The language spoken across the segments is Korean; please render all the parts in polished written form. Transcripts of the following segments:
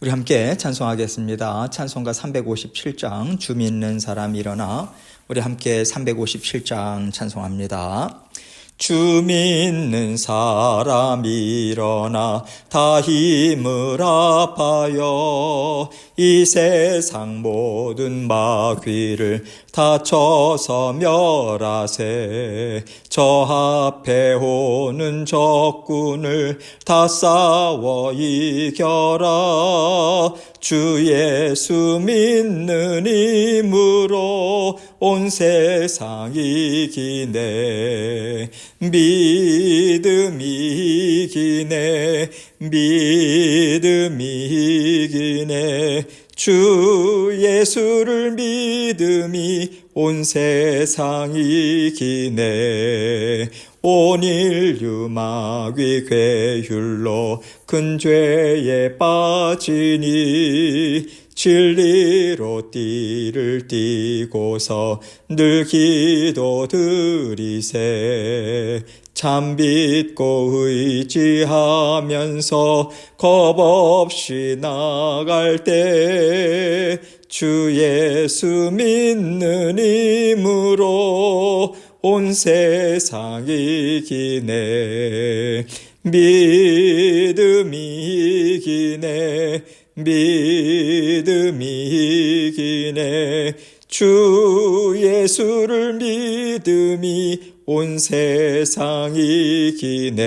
우리 함께 찬송하겠습니다. 찬송가 357장 주 믿는 사람 일어나. 우리 함께 357장 찬송합니다. 주 믿는 사람 일어나 다 힘을 합하여 이 세상 모든 마귀를 다 쳐서 멸하세. 저 앞에 오는 적군을 다 싸워 이겨라. 주 예수 믿는 힘으로 온 세상 이기네. 믿음이 이기네. 믿음이 이기네. 주 예수를 믿음이 온 세상 이기네. 온 인류 마귀 괴율로 큰 죄에 빠지니 진리로 띠를 띠고서 늘 기도드리세. 참 믿고 의지하면서 겁없이 나갈 때 주 예수 믿는 힘으로 온 세상 이기네. 믿음이 이기네. 믿음이 이기네. 주 예수를 믿음이 온 세상 이기네.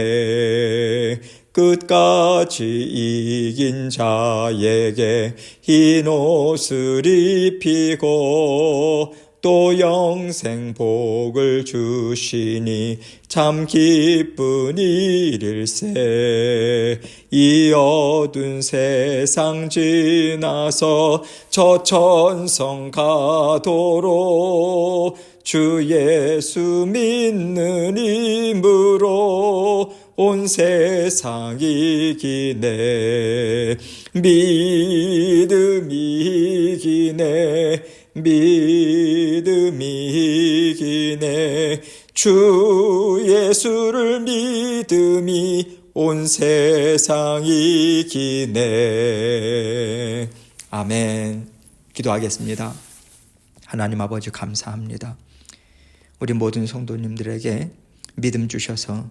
끝까지 이긴 자에게 흰 옷을 입히고 또 영생 복을 주시니 참 기쁜 일일세. 이 어두운 세상 지나서 저 천성 가도록 주 예수 믿는 힘으로 온 세상 이기네. 믿음이 이기네. 믿음이 이기네. 주 예수를 믿음이 온 세상 이기네. 아멘. 기도하겠습니다. 하나님 아버지 감사합니다. 우리 모든 성도님들에게 믿음 주셔서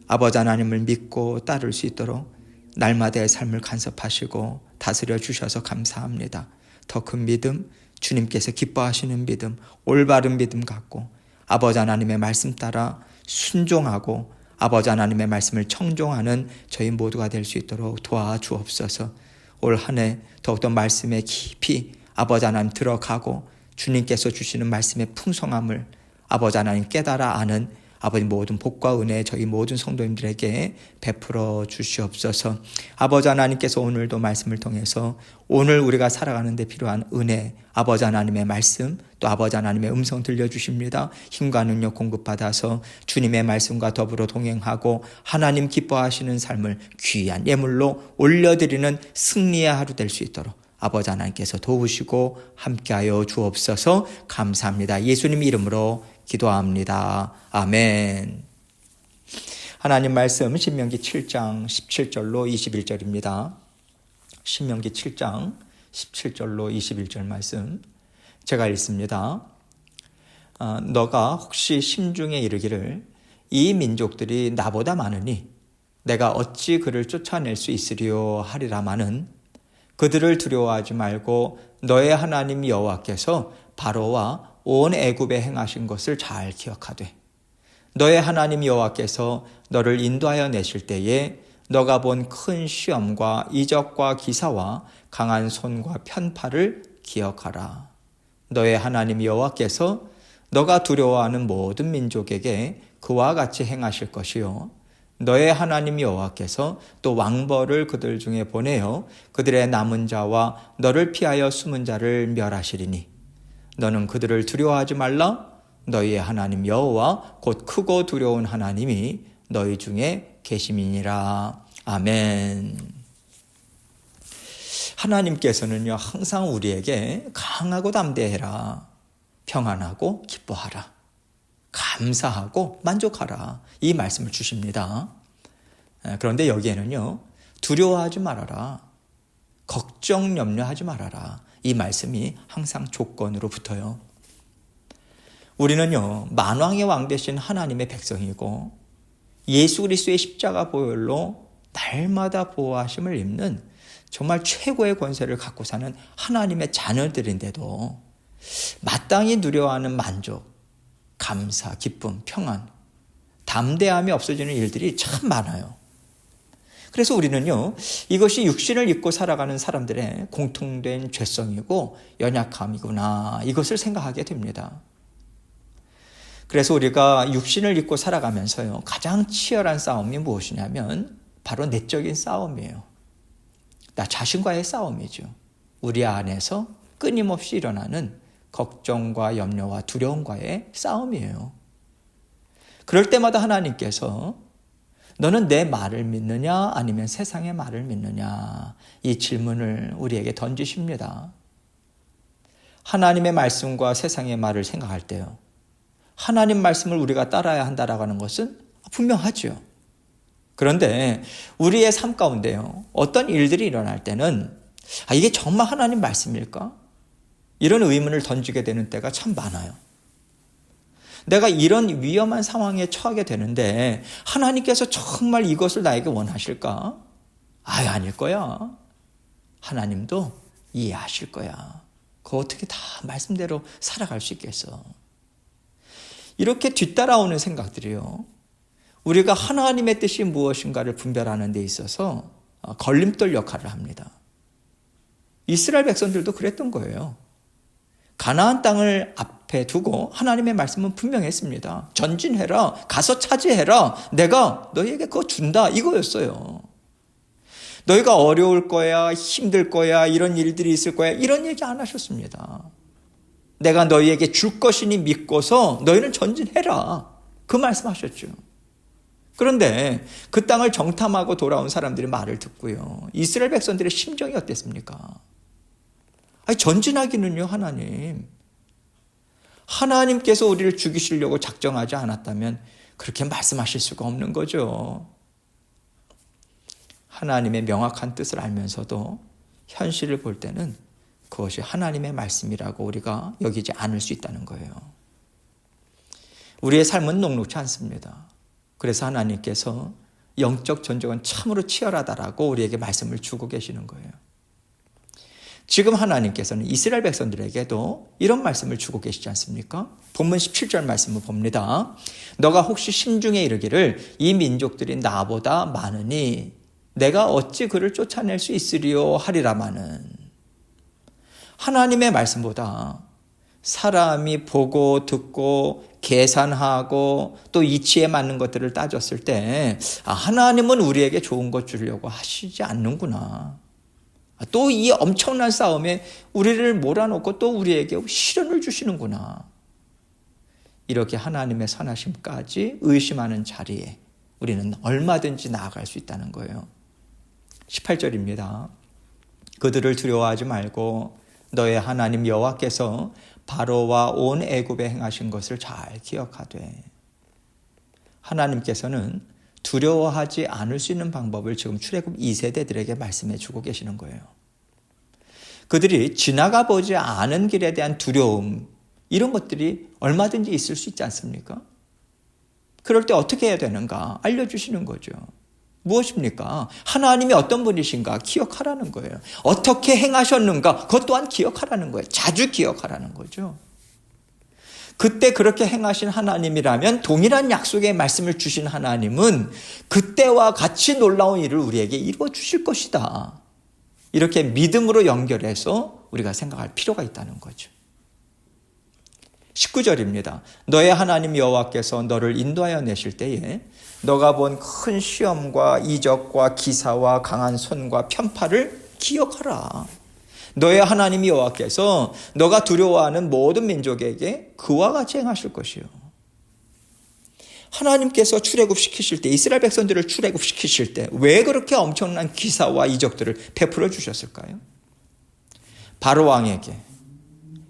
아버지 하나님을 믿고 따를 수 있도록 날마다의 삶을 간섭하시고 다스려 주셔서 감사합니다. 더 큰 믿음, 주님께서 기뻐하시는 믿음, 올바른 믿음 갖고 아버지 하나님의 말씀 따라 순종하고 아버지 하나님의 말씀을 청종하는 저희 모두가 될 수 있도록 도와주옵소서. 올 한 해 더욱더 말씀에 깊이 아버지 하나님 들어가고 주님께서 주시는 말씀의 풍성함을 아버지 하나님 깨달아 아는 아버지 모든 복과 은혜 저희 모든 성도님들에게 베풀어 주시옵소서. 아버지 하나님께서 오늘도 말씀을 통해서 오늘 우리가 살아가는 데 필요한 은혜, 아버지 하나님의 말씀, 또 아버지 하나님의 음성 들려주십니다. 힘과 능력 공급받아서 주님의 말씀과 더불어 동행하고 하나님 기뻐하시는 삶을 귀한 예물로 올려드리는 승리의 하루 될 수 있도록 아버지 하나님께서 도우시고 함께하여 주옵소서. 감사합니다. 예수님 이름으로 기도합니다. 아멘. 하나님 말씀 신명기 7장 17절로 21절입니다. 신명기 7장 17절로 21절 말씀 제가 읽습니다. 너가 혹시 심중에 이르기를 이 민족들이 나보다 많으니 내가 어찌 그를 쫓아낼 수 있으리요 하리라마는 그들을 두려워하지 말고 너의 하나님 여호와께서 바로와 온 애굽에 행하신 것을 잘 기억하되 너의 하나님 여호와께서 너를 인도하여 내실 때에 너가 본 큰 시험과 이적과 기사와 강한 손과 편팔을 기억하라. 너의 하나님 여호와께서 너가 두려워하는 모든 민족에게 그와 같이 행하실 것이요 너의 하나님 여호와께서 또 왕벌을 그들 중에 보내어 그들의 남은 자와 너를 피하여 숨은 자를 멸하시리니 너는 그들을 두려워하지 말라. 너희의 하나님 여호와 곧 크고 두려운 하나님이 너희 중에 계심이니라. 아멘. 하나님께서는요 항상 우리에게 강하고 담대해라, 평안하고 기뻐하라, 감사하고 만족하라 이 말씀을 주십니다. 그런데 여기에는요 두려워하지 말아라, 걱정 염려하지 말아라. 이 말씀이 항상 조건으로 붙어요. 우리는요, 만왕의 왕 되신 하나님의 백성이고 예수 그리스도의 십자가 보혈로 날마다 보호하심을 입는 정말 최고의 권세를 갖고 사는 하나님의 자녀들인데도 마땅히 누려하는 만족, 감사, 기쁨, 평안, 담대함이 없어지는 일들이 참 많아요. 그래서 우리는요, 이것이 육신을 입고 살아가는 사람들의 공통된 죄성이고 연약함이구나, 이것을 생각하게 됩니다. 그래서 우리가 육신을 입고 살아가면서요, 가장 치열한 싸움이 무엇이냐면 바로 내적인 싸움이에요. 나 자신과의 싸움이죠. 우리 안에서 끊임없이 일어나는 걱정과 염려와 두려움과의 싸움이에요. 그럴 때마다 하나님께서 너는 내 말을 믿느냐 아니면 세상의 말을 믿느냐, 이 질문을 우리에게 던지십니다. 하나님의 말씀과 세상의 말을 생각할 때요, 하나님 말씀을 우리가 따라야 한다라고 하는 것은 분명하죠. 그런데 우리의 삶 가운데요, 어떤 일들이 일어날 때는 이게 정말 하나님 말씀일까? 이런 의문을 던지게 되는 때가 참 많아요. 내가 이런 위험한 상황에 처하게 되는데 하나님께서 정말 이것을 나에게 원하실까? 아닐 거야. 하나님도 이해하실 거야. 그거 어떻게 다 말씀대로 살아갈 수 있겠어. 이렇게 뒤따라오는 생각들이요, 우리가 하나님의 뜻이 무엇인가를 분별하는 데 있어서 걸림돌 역할을 합니다. 이스라엘 백성들도 그랬던 거예요. 가나안 땅을 앞에 두고 하나님의 말씀은 분명했습니다. 전진해라, 가서 차지해라, 내가 너희에게 그거 준다, 이거였어요. 너희가 어려울 거야, 힘들 거야, 이런 일들이 있을 거야, 이런 얘기 안 하셨습니다. 내가 너희에게 줄 것이니 믿고서 너희는 전진해라, 그 말씀하셨죠. 그런데 그 땅을 정탐하고 돌아온 사람들이 말을 듣고요, 이스라엘 백성들의 심정이 어땠습니까? 전진하기는요, 하나님께서 우리를 죽이시려고 작정하지 않았다면 그렇게 말씀하실 수가 없는 거죠. 하나님의 명확한 뜻을 알면서도 현실을 볼 때는 그것이 하나님의 말씀이라고 우리가 여기지 않을 수 있다는 거예요. 우리의 삶은 녹록지 않습니다. 그래서 하나님께서 영적 전쟁은 참으로 치열하다라고 우리에게 말씀을 주고 계시는 거예요. 지금 하나님께서는 이스라엘 백성들에게도 이런 말씀을 주고 계시지 않습니까? 본문 17절 말씀을 봅니다. 너가 혹시 심중에 이르기를 이 민족들이 나보다 많으니 내가 어찌 그를 쫓아낼 수 있으리요 하리라마는, 하나님의 말씀보다 사람이 보고 듣고 계산하고 또 이치에 맞는 것들을 따졌을 때 하나님은 우리에게 좋은 것 주려고 하시지 않는구나. 또 이 엄청난 싸움에 우리를 몰아넣고 또 우리에게 시련을 주시는구나. 이렇게 하나님의 선하심까지 의심하는 자리에 우리는 얼마든지 나아갈 수 있다는 거예요. 18절입니다. 그들을 두려워하지 말고 너의 하나님 여호와께서 바로와 온 애굽에 행하신 것을 잘 기억하되, 하나님께서는 두려워하지 않을 수 있는 방법을 지금 출애굽 2세대들에게 말씀해 주고 계시는 거예요. 그들이 지나가 보지 않은 길에 대한 두려움, 이런 것들이 얼마든지 있을 수 있지 않습니까? 그럴 때 어떻게 해야 되는가 알려주시는 거죠. 무엇입니까? 하나님이 어떤 분이신가 기억하라는 거예요. 어떻게 행하셨는가 그것 또한 기억하라는 거예요. 자주 기억하라는 거죠. 그때 그렇게 행하신 하나님이라면 동일한 약속의 말씀을 주신 하나님은 그때와 같이 놀라운 일을 우리에게 이루어 주실 것이다. 이렇게 믿음으로 연결해서 우리가 생각할 필요가 있다는 거죠. 19절입니다. 너의 하나님 여호와께서 너를 인도하여 내실 때에 너가 본 큰 시험과 이적과 기사와 강한 손과 편파를 기억하라. 너의 하나님 여호와께서 너가 두려워하는 모든 민족에게 그와 같이 행하실 것이요. 하나님께서 출애굽시키실 때, 이스라엘 백성들을 출애굽시키실 때 왜 그렇게 엄청난 기사와 이적들을 베풀어 주셨을까요? 바로 왕에게,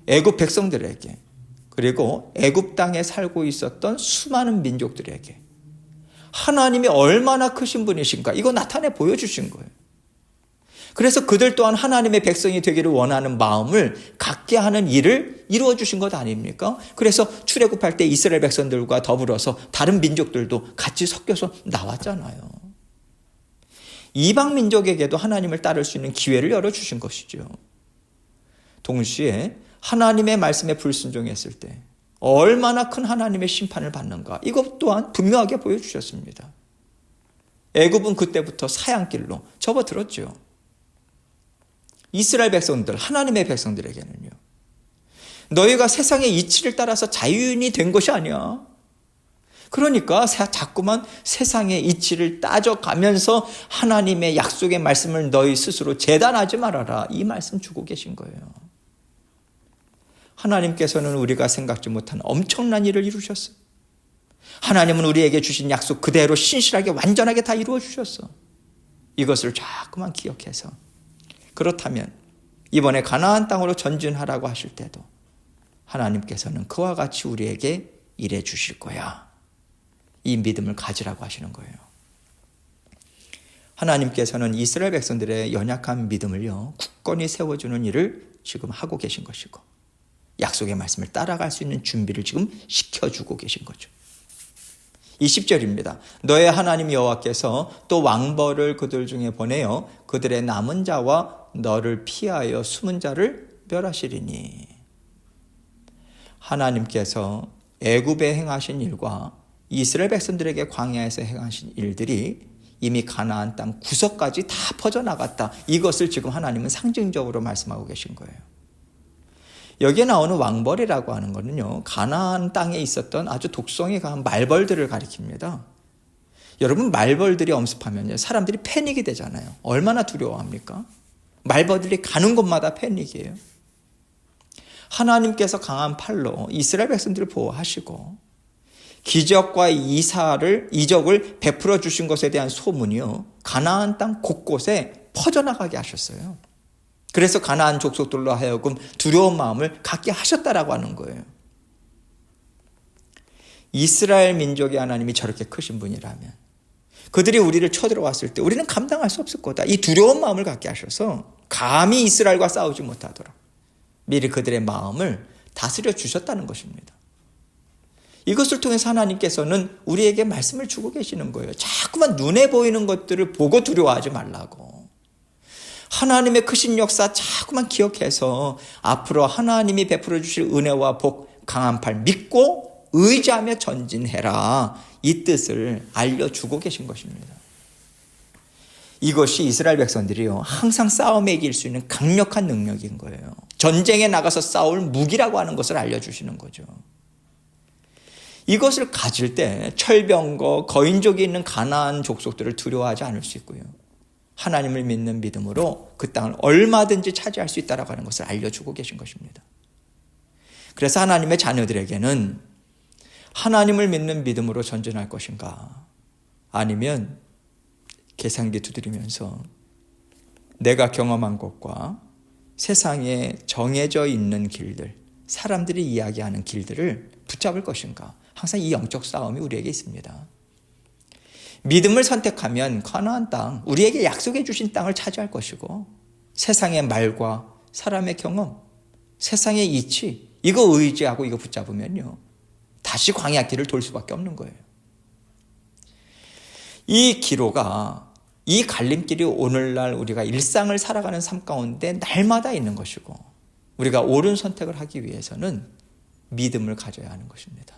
애굽 백성들에게, 그리고 애굽 땅에 살고 있었던 수많은 민족들에게 하나님이 얼마나 크신 분이신가, 이거 나타내 보여주신 거예요. 그래서 그들 또한 하나님의 백성이 되기를 원하는 마음을 갖게 하는 일을 이루어 주신 것 아닙니까? 그래서 출애굽할 때 이스라엘 백성들과 더불어서 다른 민족들도 같이 섞여서 나왔잖아요. 이방 민족에게도 하나님을 따를 수 있는 기회를 열어주신 것이죠. 동시에 하나님의 말씀에 불순종했을 때 얼마나 큰 하나님의 심판을 받는가, 이것 또한 분명하게 보여주셨습니다. 애굽은 그때부터 사양길로 접어들었죠. 이스라엘 백성들, 하나님의 백성들에게는요, 너희가 세상의 이치를 따라서 자유인이 된 것이 아니야. 그러니까 자꾸만 세상의 이치를 따져가면서 하나님의 약속의 말씀을 너희 스스로 재단하지 말아라, 이 말씀 주고 계신 거예요. 하나님께서는 우리가 생각지 못한 엄청난 일을 이루셨어. 하나님은 우리에게 주신 약속 그대로 신실하게 완전하게 다 이루어 주셨어. 이것을 자꾸만 기억해서, 그렇다면 이번에 가나안 땅으로 전진하라고 하실 때도 하나님께서는 그와 같이 우리에게 일해 주실 거야, 이 믿음을 가지라고 하시는 거예요. 하나님께서는 이스라엘 백성들의 연약한 믿음을요, 굳건히 세워주는 일을 지금 하고 계신 것이고, 약속의 말씀을 따라갈 수 있는 준비를 지금 시켜주고 계신 거죠. 20절입니다. 너의 하나님 여호와께서 또 왕벌을 그들 중에 보내어 그들의 남은 자와 너를 피하여 숨은 자를 멸하시리니. 하나님께서 애굽에 행하신 일과 이스라엘 백성들에게 광야에서 행하신 일들이 이미 가나안 땅 구석까지 다 퍼져나갔다, 이것을 지금 하나님은 상징적으로 말씀하고 계신 거예요. 여기에 나오는 왕벌이라고 하는 것은요, 가나안 땅에 있었던 아주 독성이 강한 말벌들을 가리킵니다. 여러분, 말벌들이 엄습하면요, 사람들이 패닉이 되잖아요. 얼마나 두려워합니까? 말벌들이 가는 곳마다 패닉이에요. 하나님께서 강한 팔로 이스라엘 백성들을 보호하시고 기적과 이적을 베풀어 주신 것에 대한 소문이요, 가나안 땅 곳곳에 퍼져나가게 하셨어요. 그래서 가나안 족속들로 하여금 두려운 마음을 갖게 하셨다라고 하는 거예요. 이스라엘 민족의 하나님이 저렇게 크신 분이라면 그들이 우리를 쳐들어왔을 때 우리는 감당할 수 없을 거다, 이 두려운 마음을 갖게 하셔서 감히 이스라엘과 싸우지 못하도록 미리 그들의 마음을 다스려 주셨다는 것입니다. 이것을 통해서 하나님께서는 우리에게 말씀을 주고 계시는 거예요. 자꾸만 눈에 보이는 것들을 보고 두려워하지 말라고. 하나님의 크신 역사 자꾸만 기억해서 앞으로 하나님이 베풀어 주실 은혜와 복, 강한 팔 믿고 의지하며 전진해라, 이 뜻을 알려주고 계신 것입니다. 이것이 이스라엘 백성들이요, 항상 싸움에 이길 수 있는 강력한 능력인 거예요. 전쟁에 나가서 싸울 무기라고 하는 것을 알려주시는 거죠. 이것을 가질 때 철병거, 거인족이 있는 가나안 족속들을 두려워하지 않을 수 있고요, 하나님을 믿는 믿음으로 그 땅을 얼마든지 차지할 수 있다라고 하는 것을 알려주고 계신 것입니다. 그래서 하나님의 자녀들에게는 하나님을 믿는 믿음으로 전진할 것인가, 아니면 계산기 두드리면서 내가 경험한 것과 세상에 정해져 있는 길들, 사람들이 이야기하는 길들을 붙잡을 것인가, 항상 이 영적 싸움이 우리에게 있습니다. 믿음을 선택하면 가나안 땅, 우리에게 약속해 주신 땅을 차지할 것이고, 세상의 말과 사람의 경험, 세상의 이치, 이거 의지하고 이거 붙잡으면요, 다시 광야길을 돌 수밖에 없는 거예요. 이 기로가, 이 갈림길이 오늘날 우리가 일상을 살아가는 삶 가운데 날마다 있는 것이고, 우리가 옳은 선택을 하기 위해서는 믿음을 가져야 하는 것입니다.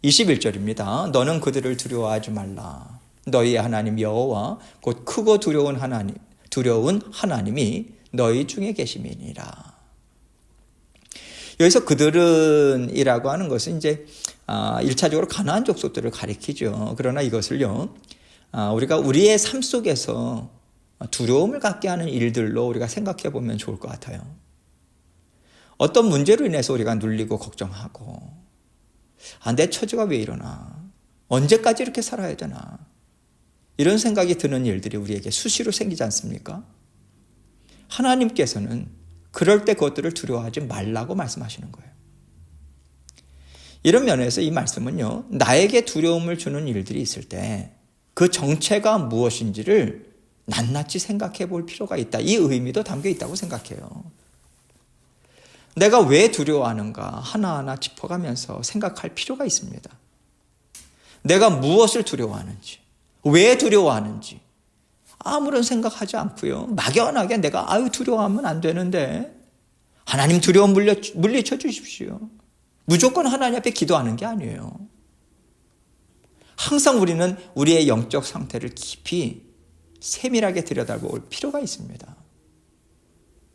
21절입니다. 너는 그들을 두려워하지 말라. 너희의 하나님 여호와 곧 크고 두려운 하나님이 너희 중에 계심이니라. 여기서 그들은 이라고 하는 것은 이제 1차적으로 가나안 족속들을 가리키죠. 그러나 이것을요, 우리가 우리의 삶 속에서 두려움을 갖게 하는 일들로 우리가 생각해 보면 좋을 것 같아요. 어떤 문제로 인해서 우리가 눌리고 걱정하고, 내 처지가 왜 이러나, 언제까지 이렇게 살아야 되나, 이런 생각이 드는 일들이 우리에게 수시로 생기지 않습니까? 하나님께서는 그럴 때 그것들을 두려워하지 말라고 말씀하시는 거예요. 이런 면에서 이 말씀은요, 나에게 두려움을 주는 일들이 있을 때 그 정체가 무엇인지를 낱낱이 생각해 볼 필요가 있다. 이 의미도 담겨 있다고 생각해요. 내가 왜 두려워하는가 하나하나 짚어가면서 생각할 필요가 있습니다. 내가 무엇을 두려워하는지, 왜 두려워하는지 아무런 생각하지 않고요. 막연하게 내가 두려워하면 안 되는데 하나님 두려움 물리쳐 주십시오. 무조건 하나님 앞에 기도하는 게 아니에요. 항상 우리는 우리의 영적 상태를 깊이 세밀하게 들여다볼 필요가 있습니다.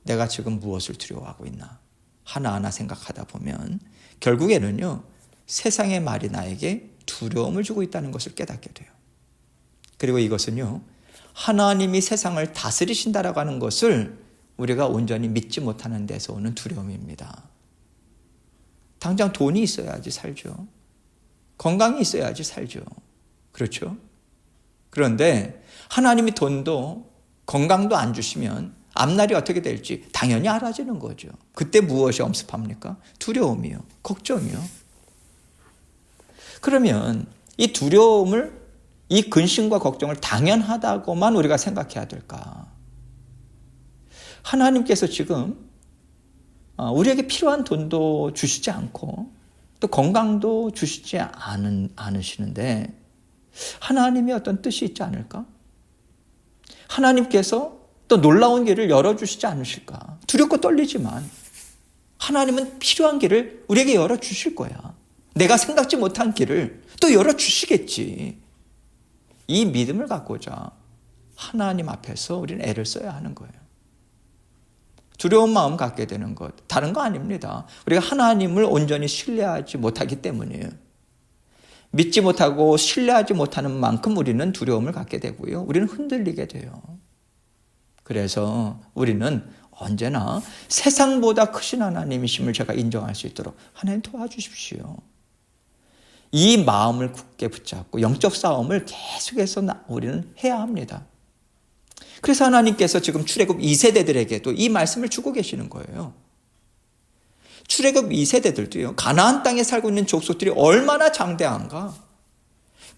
내가 지금 무엇을 두려워하고 있나 하나하나 생각하다 보면 결국에는요, 세상의 말이 나에게 두려움을 주고 있다는 것을 깨닫게 돼요. 그리고 이것은요, 하나님이 세상을 다스리신다라고 하는 것을 우리가 온전히 믿지 못하는 데서 오는 두려움입니다. 당장 돈이 있어야지 살죠. 건강이 있어야지 살죠. 그렇죠? 그런데 하나님이 돈도 건강도 안 주시면 앞날이 어떻게 될지 당연히 알아지는 거죠. 그때 무엇이 엄습합니까? 두려움이요. 걱정이요. 그러면 이 두려움을, 이 근심과 걱정을 당연하다고만 우리가 생각해야 될까? 하나님께서 지금 우리에게 필요한 돈도 주시지 않고 또 건강도 주시지 않으시는데 하나님이 어떤 뜻이 있지 않을까? 하나님께서 또 놀라운 길을 열어주시지 않으실까? 두렵고 떨리지만 하나님은 필요한 길을 우리에게 열어주실 거야. 내가 생각지 못한 길을 또 열어주시겠지. 이 믿음을 갖고자 하나님 앞에서 우리는 애를 써야 하는 거예요. 두려운 마음 갖게 되는 것, 다른 거 아닙니다. 우리가 하나님을 온전히 신뢰하지 못하기 때문이에요. 믿지 못하고 신뢰하지 못하는 만큼 우리는 두려움을 갖게 되고요. 우리는 흔들리게 돼요. 그래서 우리는 언제나 세상보다 크신 하나님이심을 제가 인정할 수 있도록 하나님 도와주십시오. 이 마음을 굳게 붙잡고 영적 싸움을 계속해서 우리는 해야 합니다. 그래서 하나님께서 지금 출애굽 2세대들에게도 이 말씀을 주고 계시는 거예요. 출애굽 2세대들도요. 가나안 땅에 살고 있는 족속들이 얼마나 장대한가.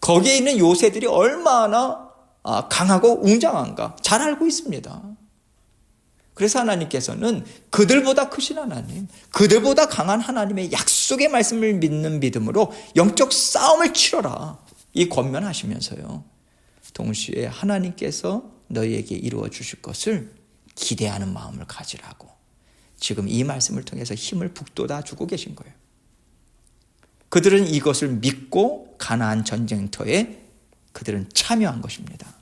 거기에 있는 요새들이 얼마나 강하고 웅장한가 잘 알고 있습니다. 그래서 하나님께서는 그들보다 크신 하나님, 그들보다 강한 하나님의 약속의 말씀을 믿는 믿음으로 영적 싸움을 치러라. 이 권면하시면서요. 동시에 하나님께서 너희에게 이루어 주실 것을 기대하는 마음을 가지라고 지금 이 말씀을 통해서 힘을 북돋아 주고 계신 거예요. 그들은 이것을 믿고 가나안 전쟁터에 그들은 참여한 것입니다.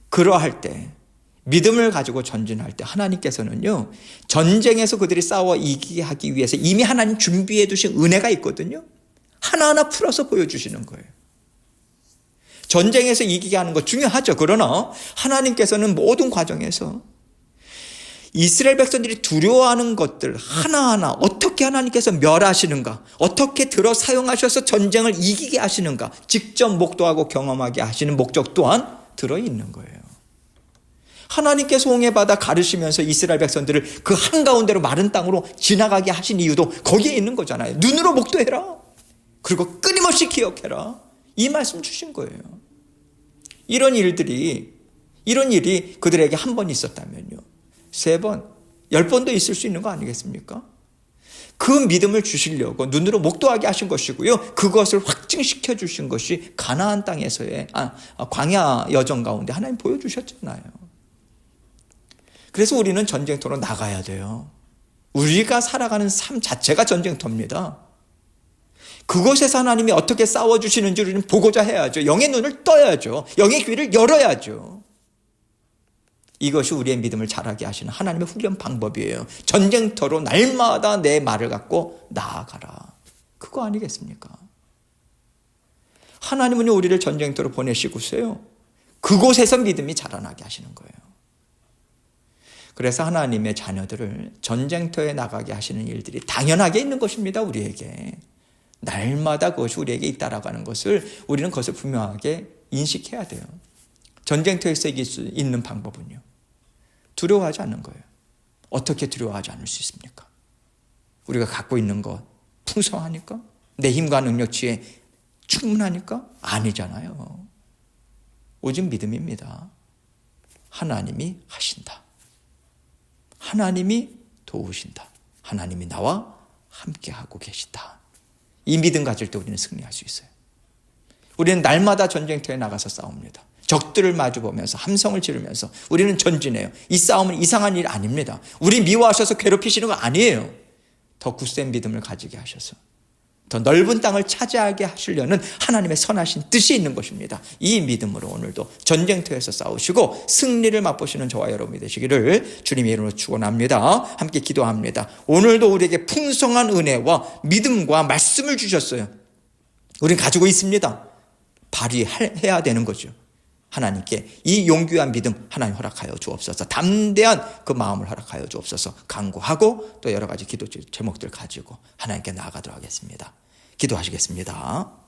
그러할 때 믿음을 가지고 전진할 때 하나님께서는요, 전쟁에서 그들이 싸워 이기게 하기 위해서 이미 하나님 준비해 두신 은혜가 있거든요. 하나하나 풀어서 보여주시는 거예요. 전쟁에서 이기게 하는 것 중요하죠. 그러나 하나님께서는 모든 과정에서 이스라엘 백성들이 두려워하는 것들 하나하나 어떻게 하나님께서 멸하시는가, 어떻게 들어 사용하셔서 전쟁을 이기게 하시는가 직접 목도하고 경험하게 하시는 목적 또한 들어있는 거예요. 하나님께서 홍해바다 가르시면서 이스라엘 백성들을 그 한가운데로 마른 땅으로 지나가게 하신 이유도 거기에 있는 거잖아요. 눈으로 목도해라. 그리고 끊임없이 기억해라. 이 말씀 주신 거예요. 이런 일이 그들에게 한 번 있었다면요, 3번, 10번도 있을 수 있는 거 아니겠습니까? 그 믿음을 주시려고 눈으로 목도하게 하신 것이고요. 그것을 확증시켜 주신 것이 가나안 땅에서의 광야 여정 가운데 하나님 보여주셨잖아요. 그래서 우리는 전쟁터로 나가야 돼요. 우리가 살아가는 삶 자체가 전쟁터입니다. 그곳에서 하나님이 어떻게 싸워주시는지 우리는 보고자 해야죠. 영의 눈을 떠야죠. 영의 귀를 열어야죠. 이것이 우리의 믿음을 자라게 하시는 하나님의 훈련 방법이에요. 전쟁터로 날마다 내 말을 갖고 나아가라. 그거 아니겠습니까? 하나님은 우리를 전쟁터로 보내시고서요, 그곳에서 믿음이 자라나게 하시는 거예요. 그래서 하나님의 자녀들을 전쟁터에 나가게 하시는 일들이 당연하게 있는 것입니다. 우리에게. 날마다 그것이 우리에게 있다라고 하는 것을 우리는 그것을 분명하게 인식해야 돼요. 전쟁터에서 이길 수 있는 방법은요, 두려워하지 않는 거예요. 어떻게 두려워하지 않을 수 있습니까? 우리가 갖고 있는 것 풍성하니까? 내 힘과 능력치에 충분하니까? 아니잖아요. 오직 믿음입니다. 하나님이 하신다. 하나님이 도우신다. 하나님이 나와 함께하고 계시다. 이 믿음 가질 때 우리는 승리할 수 있어요. 우리는 날마다 전쟁터에 나가서 싸웁니다. 적들을 마주보면서 함성을 지르면서 우리는 전진해요. 이 싸움은 이상한 일 아닙니다. 우리 미워하셔서 괴롭히시는 거 아니에요. 더 굳센 믿음을 가지게 하셔서 더 넓은 땅을 차지하게 하시려는 하나님의 선하신 뜻이 있는 것입니다. 이 믿음으로 오늘도 전쟁터에서 싸우시고 승리를 맛보시는 저와 여러분이 되시기를 주님의 이름으로 축원합니다. 함께 기도합니다. 오늘도 우리에게 풍성한 은혜와 믿음과 말씀을 주셨어요. 우린 가지고 있습니다. 발휘해야 되는 거죠. 하나님께 이 용기한 믿음 하나님 허락하여 주옵소서. 담대한 그 마음을 허락하여 주옵소서. 간구하고 또 여러 가지 기도 제목들 가지고 하나님께 나아가도록 하겠습니다. 기도하시겠습니다.